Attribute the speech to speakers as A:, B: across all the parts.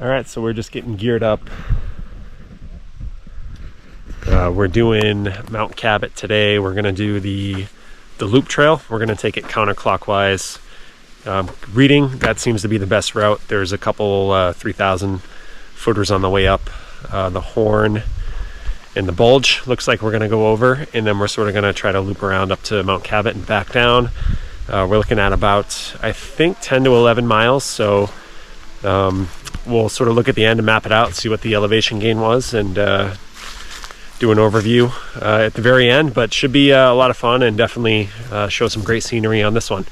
A: All right, so we're just getting geared up. We're doing Mount Cabot today. We're gonna do the loop trail. We're gonna take it counterclockwise. Reading, that seems to be the best route. There's a couple 3,000 footers on the way up. The Horn and the Bulge looks like we're gonna go over, and then we're sort of gonna try to loop around up to Mount Cabot and back down. We're looking at about, I think, 10 to 11 miles. So we'll sort of look at the end and map it out, see what the elevation gain was, and do an overview at the very end. But should be a lot of fun, and definitely show some great scenery on this one.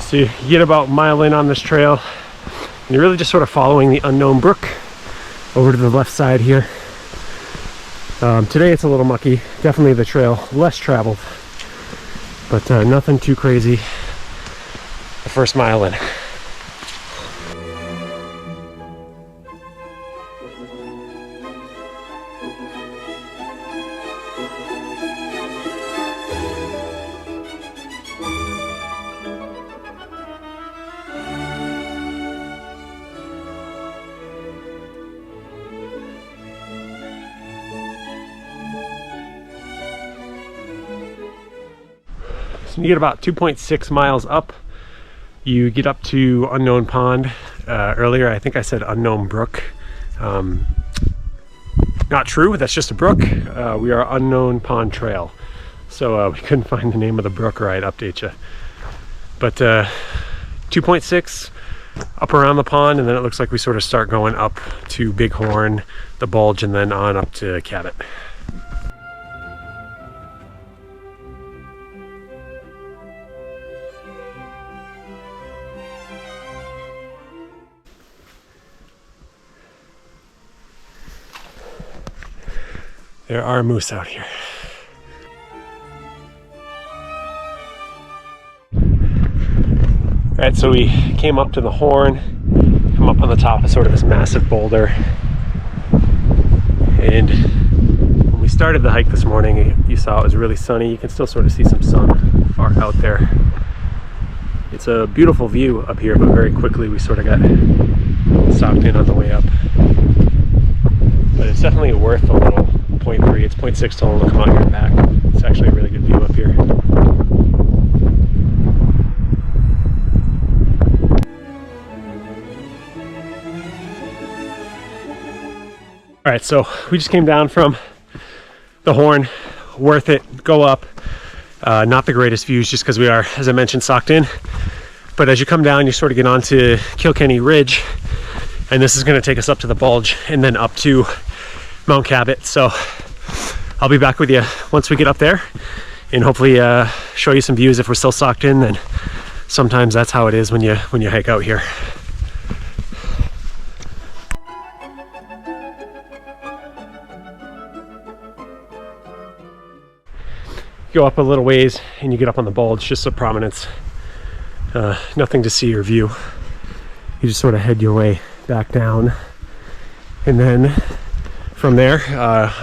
A: So you get about a mile in on this trail, and you're really just sort of following the unknown brook over to the left side here. Today it's a little mucky, definitely the trail less traveled, but nothing too crazy the first mile in. So you get about 2.6 miles up, you get up to Unknown Pond. Earlier I think I said Unknown Brook. Not true, that's just a brook. We are Unknown Pond Trail, so we couldn't find the name of the brook, or I'd update you. But 2.6 up around the pond, and then it looks like we sort of start going up to Bighorn, the Bulge, and then on up to Cabot. There are moose out here. All right, so we came up to the Horn, come up on the top of sort of this massive boulder. And when we started the hike this morning, you saw it was really sunny. You can still sort of see some sun far out there. It's a beautiful view up here, but very quickly we sort of got stopped in on the way up. But it's definitely worth a little 0.3. It's 0.6 total to come out here and back. It's actually a really good view up here. All right, so we just came down from the Horn. Worth it, go up. Not the greatest views just because we are, as I mentioned, socked in. But as you come down, you sort of get onto Kilkenny Ridge, and this is going to take us up to the Bulge and then up to Mount Cabot. So I'll be back with you once we get up there, and hopefully show you some views if we're still socked in. And sometimes that's how it is when you hike out here. Go up a little ways and you get up on the Bulge, just a prominence. Nothing to see or view. You just sort of head your way back down, and then from there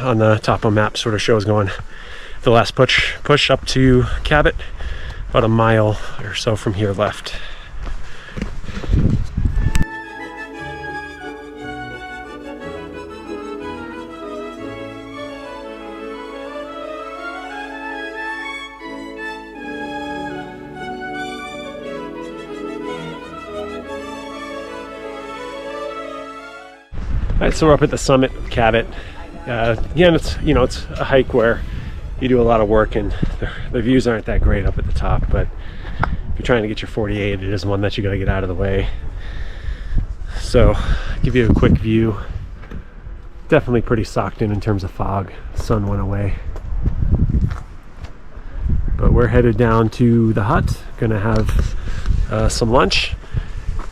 A: on the top of the map sort of shows going the last push up to Cabot, about a mile or so from here left. All right, so we're up at the summit of Cabot. Again, it's a hike where you do a lot of work, and the views aren't that great up at the top, but if you're trying to get your 48, it is one that you got to get out of the way. So give you a quick view. Definitely pretty socked in terms of fog. Sun went away, but we're headed down to the hut, gonna have some lunch,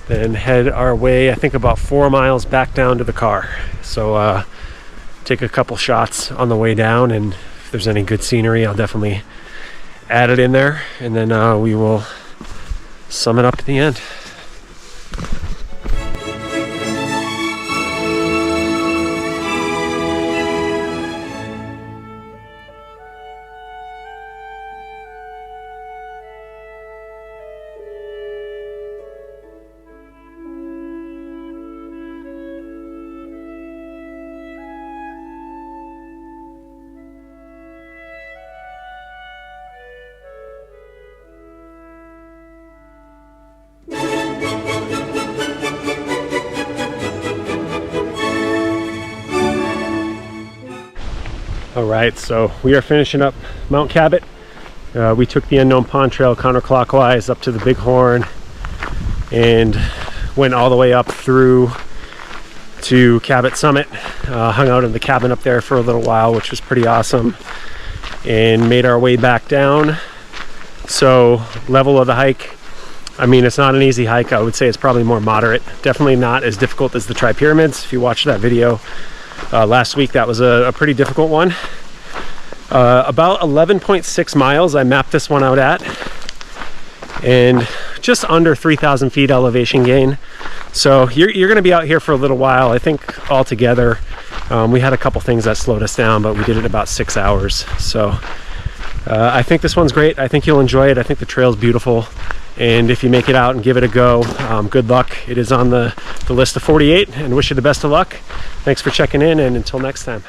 A: then head our way, I think about 4 miles back down to the car. So take a couple shots on the way down, and if there's any good scenery, I'll definitely add it in there, and then we will sum it up at the end. All right, so we are finishing up Mount Cabot. We took the Unknown Pond Trail counterclockwise up to the Bighorn and went all the way up through to Cabot Summit. Hung out in the cabin up there for a little while, which was pretty awesome, and made our way back down. So level of the hike, I mean, it's not an easy hike. I would say it's probably more moderate. Definitely not as difficult as the Tri-Pyramids. If you watched that video last week, that was a pretty difficult one. About 11.6 miles I mapped this one out at, and just under 3,000 feet elevation gain. So you're going to be out here for a little while. I think altogether we had a couple things that slowed us down, but we did it in about 6 hours. So I think this one's great. I think you'll enjoy it. I think the trail's beautiful, and if you make it out and give it a go, good luck. It is on the list of 48, and wish you the best of luck. Thanks for checking in, and until next time.